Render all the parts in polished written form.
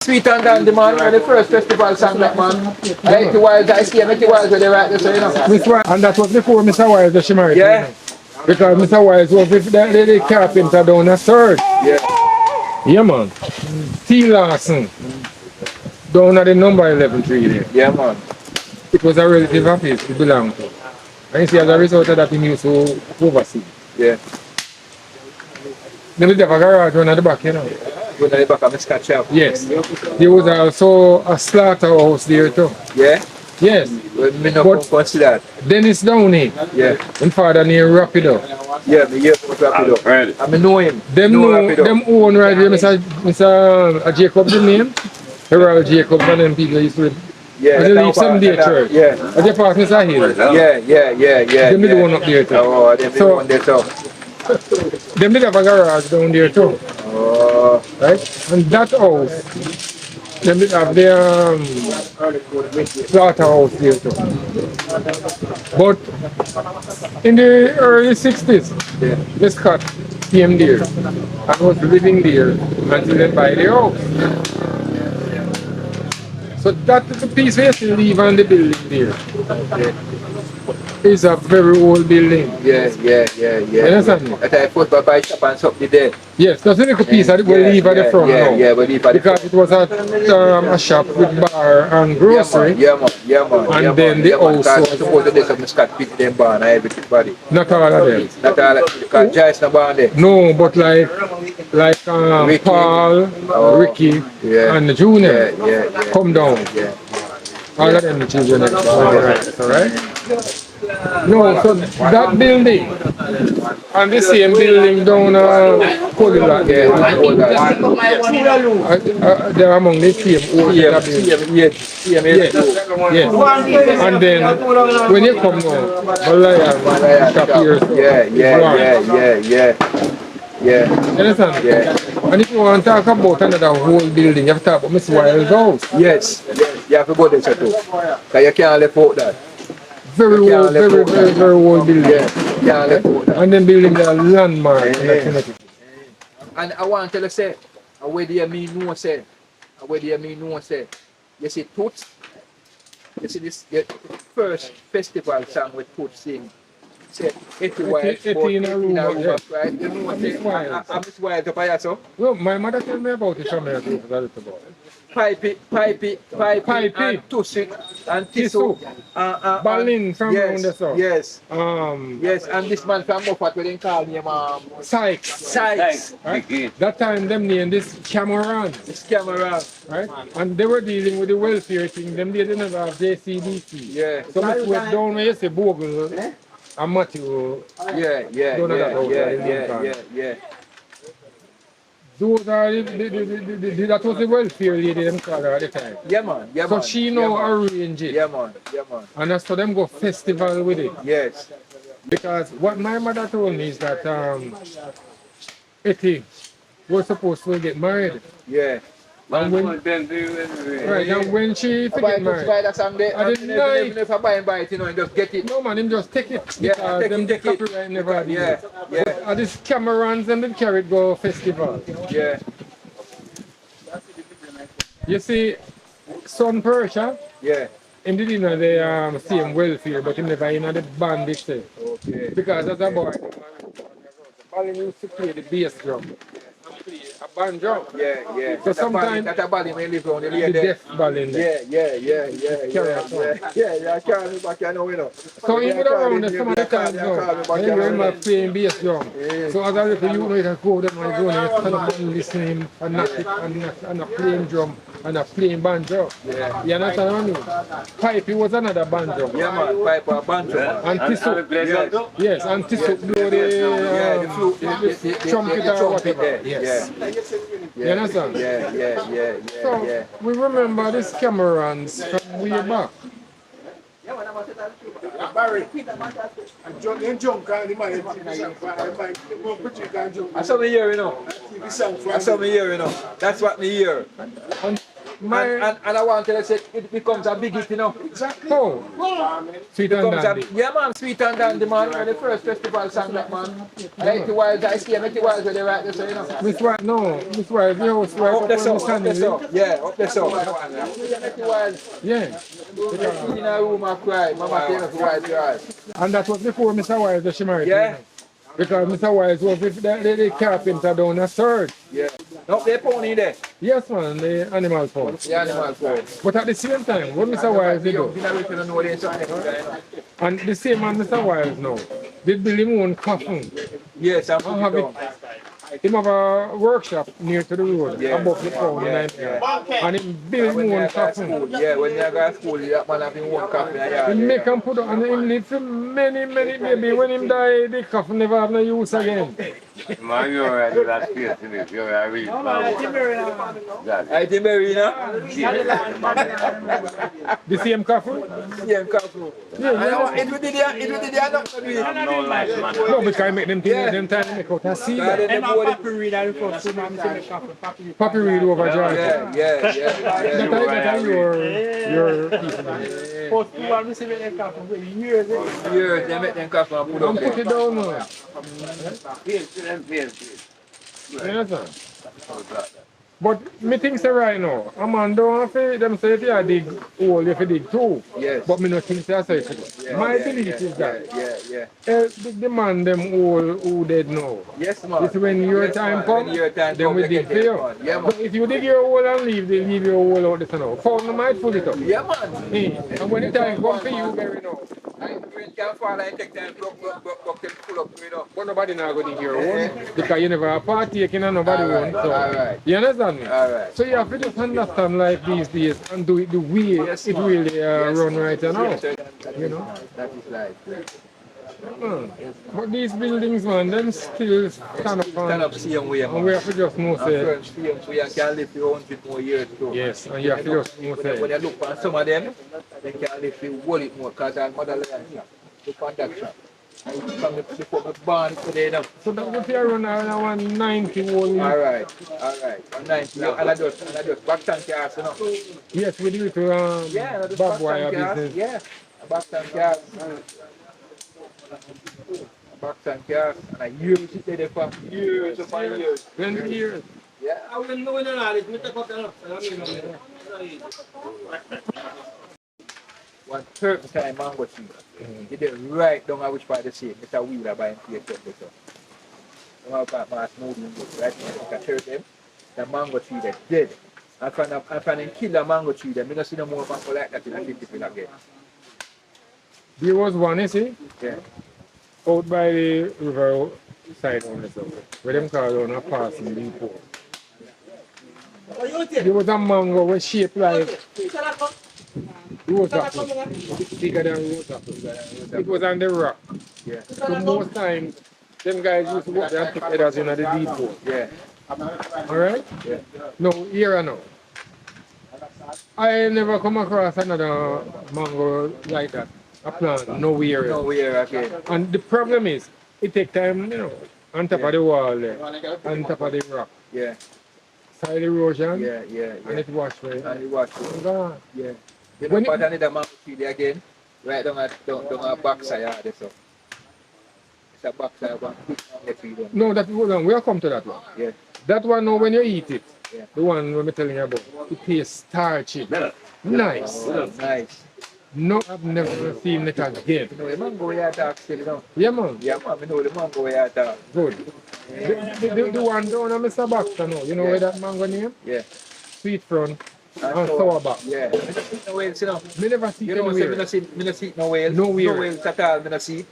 Sweet and Dandy, man, when the first festival song that, man. I hate the Wilds, I see 80 Wilds when they write this, you know. And that was before Mr. Wise that she married. Yeah. Because Mr. Wise was the carpenter down a third. Yeah. Yeah, man. T. Larson. Down at the number 11 tree there. Yeah, man. It was a relative of his he belonged to. And you see, as a result of that, he used to oversee. Yeah. Then we have a garage one at the back, you know. When I back, I'm scratch out. Yes. There was also a slaughterhouse there too. Yeah? Yes. When me not consider that. Dennis Downey. Yeah. And father named Rapido. Yeah, me hear about Rapido. Right. I know him. Them own right here, Mr. Jacobs the name. Harold Jacobs and them people used to Yeah. the Seventh Day Church. Yeah. As they pass Mr. Hill. Yeah. Them did one up there too. Oh, them did one there too. Them did have a garage down there too. Oh. Right? And that house, them did have their slaughterhouse there too. But in the early 60s, Yeah. the Scott came there and was living there until they buy the house. So that the piece we still leave on the building there. It's a very old building. Yeah. You understand me? That I put by shop and something there. Yes, that's the little piece that we leave at the front now. Yeah, we leave at the Because it was a shop with bar and grocery. Yeah, man. And then the house was... Suppose to do something Scott pick them barn and everybody. Not all of them. Not all of them. Because Joyce no barn there. No, but like Ricky. Paul, Ricky, Yeah. and the Junior Yeah. come down. Yeah. All of them the children. Alright? No, so that building and the same building down Codillac there. They're among the same old Yes. And then when you come now, Malaya shop here. Yeah. You understand? Yeah. And if you want to talk about another whole building, you have to talk about Miss Wild's house. Yes. You have to go there too. Because you can't live out that. Very old building. Yeah. You can't live out that. And then building the landmark in the Connecticut. And I want to tell you, say, where do you mean no say? You see Toots? You see this the first festival song with Toots sing. Say 80 Wild, 80 in a room, right? You know what I'm Miss Wild up here, so? Well, my mother told me about it from here, too, about it. Pipey, and Tussit, and Tisu. Balin from around the south. Yes, and this man from Moffat, we didn't call him Sykes. Right? That time them named this Cameron. This camera. Right? And they were dealing with the welfare thing. Them they didn't have JCDC. Yeah. So Miss went down where you say Bogle and Matthew. Yeah. Those are that was the welfare lady them called her at the time. Yeah, man. So she know arrange it. Yeah, man. And that's for them go festival with it. Yes. Because what my mother told me is that Etty was supposed to get married. Yeah. And when, right, and when she get married, I didn't know if I buy and buy it, you know, and just get it. no man, him just take it. Yeah, Because them take it. copyright never had it. Yeah. And this Camerons and them carry it go festival. Yeah. You see, Son Persia, Yeah. him did in the same welfare, but he never in the band itself. Okay. Because as a boy, Balin used to play the bass drum. A banjo. Yeah. So sometimes that a body may live on the the deaf Balin there. Yeah, I can't look back, I know, you know. So he would around there some of the times now. I remember playing bass drum. So as a little you know you can go there and go and stand up and listen and not playing drum and not playing banjo. Yeah. You understand what I mean? Pipe was another banjo. Yeah, man, pipe or banjo. And Tisu. Yes, and Tisu blow The flute, the trumpet or whatever. Yes. You understand? Yeah. So we remember these Camerons from way back. I saw me here, you know. That's what me hear. And I want to say it becomes a big hit, you know. Exactly. Oh. Sweet and dandy. Yeah, man, Sweet and Dandy, man. When the first festival song, that man. I like the Wilds, I see them, the Wilds where they write this, you know. Miss Wild, no, Miss Wild, you know, it's right Up up the on south, the up the Sunday. south. Yeah, up the south. The Wilds. Yeah. In a room, I cry. Mama tell us why it's right. And that was before Mr. Wild that she married. Yeah. You know? Because Mr. Wild was the carpenter down a third. Yeah. No, they pony there. Yes, man, the animal farm. The animal farm. But at the same time, what Mr. Wild did do, and the same man Mr. Wild now, did build him own coffin. Yes, I'm have it. Him have a workshop near to the road, above the town, and him build him own coffin. Yeah, when you go to school, that man have his own coffin. He make him put it, and him live for many, maybe when him die, the coffin never have no use again. Man, you're right, that's space in it. You're right, really. I think Marina. The same coffin? Same coffin. Yeah. It would be there, not to be. No, because I make them think them time to make out a seed. Poppy read over Georgia. Yeah. That are your people. Years, they make them coffin and put Don't up put it there. down, man. Yes, sir. But me think say right now, a man don't have to, them say if you dig hole, you have to dig two. Yes. But me not think say so. My belief is that Yeah. the man them all who dead now. Yes, man. It's when your Yes, time man. comes, When your time then come, we they dig get for their you. fun. Yeah, man. But if you dig your hole and leave, they leave your hole out this now. Found might pull it up. Yeah, man. And when the time comes for you, very now. Rain can fall and take time to pull up, you know. But nobody now go dig your hole because you never have partaking and nobody won't. So, Alright. you understand me? Alright. So you have to just understand life these days and do it the way it really run right now. You know? That is life. But these buildings, man, them still stand up Stand up, see way, and we have to just know say, French films, so you can live for 100 more years too. yes, and you have to just know When say, you look at some of them, they can live for whole it more because our motherland here. Look on that shop. And you come before the barn today now. so that would be around 190 only. Alright. 190. And I just back tank cars, you know. Yes, we do it to Yeah, that's barbed wire business. Yeah, a back tank cars. Back tank cars. And I use it there for years upon years. 20 years. Yeah. One certain time mango tree. You did right down at which part of the sea. Mr. Wheeler buying place up there. So I got my moving right now. I heard them. The mango tree that's dead. I find kill the mango tree. Then I don't see no more mango like that in a 50 people again. There was one, you see, Yeah. out by the river side on the south, where them call on a passing depot. There was a mango was shaped like rose apple, bigger than rose apple. It was on the rock. Yeah. So most times, them guys used to go there and pick headers in the depot. Yeah. Alright? Yeah. No, here and now. I never come across another mango like that. A plant, nowhere. Nowhere again. And the problem is, it takes time, you know, on top of the wall there, on top of the rock. Yeah. Side erosion, Yeah. and it wash away. And you watch it. Gone. Yeah. You When know, it- but I need a mango tree there again. Right down at backside of this. So. It's a backside one. Mango tree down. No, that one, we'll come to that one. Yeah. That one, now when you eat it, Yeah. the one I'm telling you about, it tastes starchy. Nice. Nice. No, I've never seen it again. You know the mango we are talking still, you know. Yeah, man. Yeah, man, I know the mango we are talking. Good. The one down at Mr. Baxter now, you know where that mango name? Yeah. Sweet front and so- sourback. Yeah. I don't see no whales, you know. Me never see You it know, say, anywhere. me not see no whales. Nowhere. No whales at all, me not see.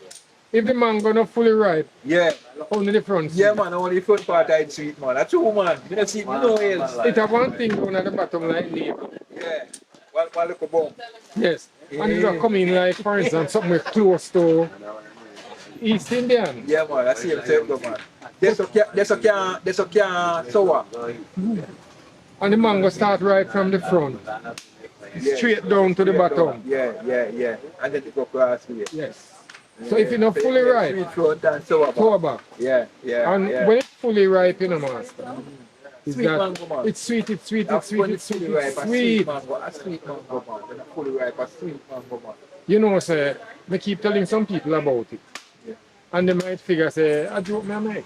If the mango not fully ripe, Yeah. only the front. Yeah, seed. man, only the front part I sweet, man. That's true, man. Me not see no whales. It have one thing down at the bottom like label. Yeah. One look bomb. Yes. And it will come in like, for instance, somewhere close to East Indian. Yeah, man, I see him say it, man. There's a can sour. And the mango start right from the front, Yeah. straight down to the bottom. Yeah. And then it go across here. Yes. So if it's not fully ripe, Sweet front and sour. sourback. Yeah. And when it's fully ripe, you know, master, is Sweet that mango, man. it's sweet, it's sweet, When it's sweet, it's fully sweet, ripe, it's a sweet. mango, a sweet mango, man. When it's fully ripe, a sweet mango, man. You know, say, me keep telling some people about it. Yeah. And they might figure, say, I joke me, I make.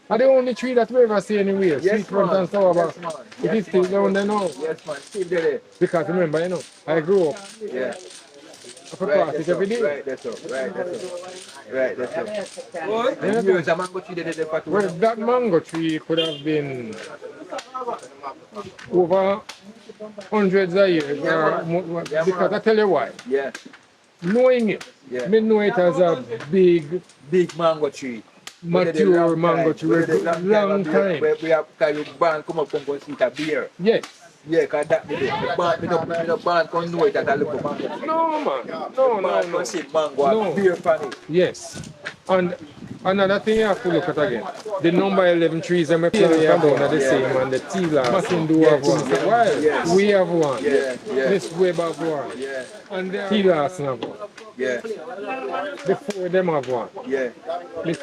Are the only tree that we ever see anywhere, Yes, sweet front man. and sour, Yes, but man. it Yes, is still man. down there now. Yes, man. Still there. Because remember, you know, I grew up Yeah. up across it every day. Right, that's all. Right, that's all. Right, that's all. You And know? here's a mango tree there for two. Well, that mango tree could have been over hundreds of years. Yeah, man. Yeah, Because man. I tell you why. Yeah. Knowing it, Yeah. me know it as a big, Big mango tree. mature mango tree with long time. Where we have carry band come up and go see the beer. Yes. Yeah, because that me do. The band can know it that I look for mango tree. No, man. No, no, Band no. can see mango No. and beer from it. Yes. And another thing you have to look at again. The number 11 trees that we plant down are the same, and the Tila, Masindu have one. Yes. We have one. Yeah, yeah. Miss Webb have one. Yeah, And Tila have one. yeah, The four of them have one. yeah. Miss